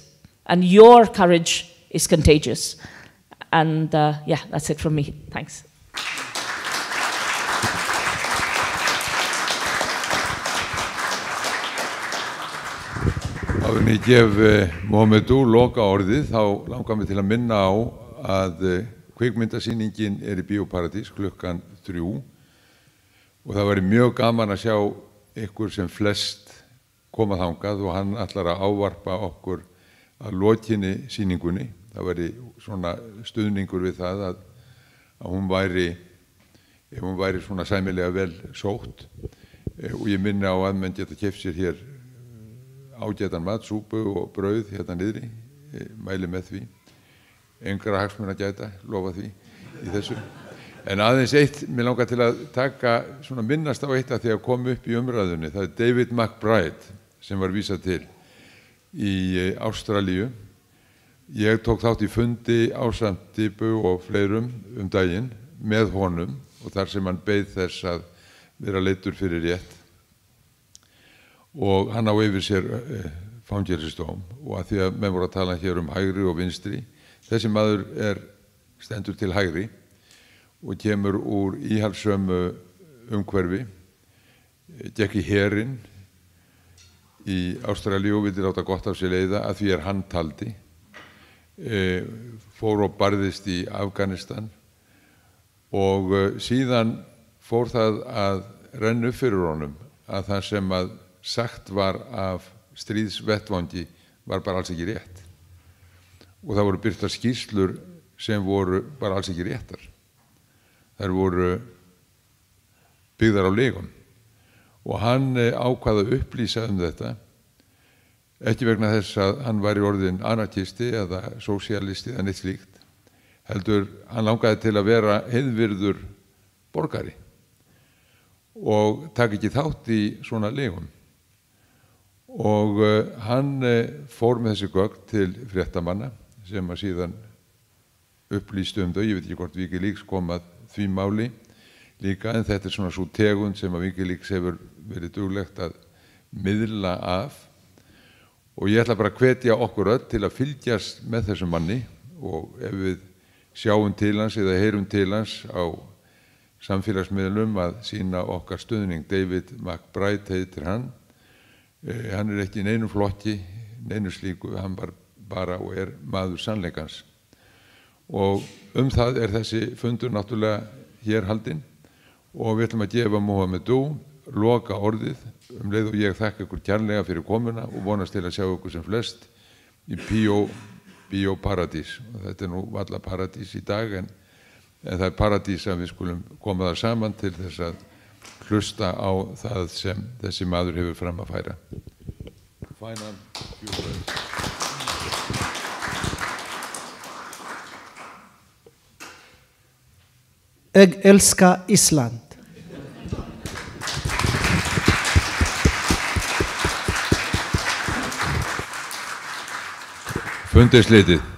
And your courage is contagious. And yeah, that's it from me. Thanks. Áður en ég gef Mohamedou loka orðið, þá langar mig til að minna á að kvikmyndasýningin í Bíóparadís klukkan 3 og það væri mjög gaman að sjá ykkur sem flest koma þangað og hann ætlar að ávarpa okkur að lokinni sýningunni. Það væri svona stuðningur við það að hún væri svona sæmilega vel sótt og ég minni á að menn geta keypt sér hér ágætan mat, súpu og brauð hérna niðri, mæli með því. Engra hagsmuna gæta, lofa því í þessu. En aðeins eitt, mér langar til að svona minnast á eitt að því að koma upp í umræðunni. Það David McBride sem var vísað til í Ástralíu. Ég tók þátt í fundi ásamt Deepu og fleirum daginn með honum og þar sem hann beið þess að vera leiddur fyrir rétt. Og hann á yfir sér fangelsistóm og að því að menn voru að tala hér hægri og vinstri. Þessi maður stendur til hægri og kemur úr íhaldssömu umhverfi, gekk í herinn í Ástralíu og vildi láta gott af sér leiða að því hann taldi, fór og barðist í Afganistan og síðan fór það að renna upp fyrir honum að það sem að sagt var af stríðsvettvangi var bara alls ekki rétt og það voru birtar skýrslur sem voru bara alls ekki réttar. Þær voru byggðar á legum og hann ákvað að upplýsa þetta, ekki vegna þess að hann væri orðinn anarkisti eða sósíalisti eða neitt slíkt, heldur hann langaði til að vera heiðvirður borgari og taka ekki þátt í svona legum. Og hann fór með þessi gögn til fréttamanna sem að síðan upplýstu þau, ég veit ekki hvort Wikileaks kom að því máli líka, en þetta svona svo tegund sem að Wikileaks hefur verið duglegt að miðla af og ég ætla bara að hvetja okkur öll til að fylgjast með þessum manni og ef við sjáum til hans eða heyrum til hans á samfélagsmiðlum að sýna okkar stuðning. David McBride heitir hann ekki í neinum flokki, neinu slíku, hann bara og maður sannleikans og það þessi fundur náttúrulega hér haldinn og við ætlum að gefa Mohamedou loka orðið leið og ég þakka ykkur kærlega fyrir komuna og vonast til að sjá ykkur sem flest í Bíóparadís. Þetta nú varla paradís í dag en það paradís að við skulum koma þar saman til þess að hlusta á það sem þessi maður hefur fram að færa. Final few words. Jag älskar Island. Fundi slitið.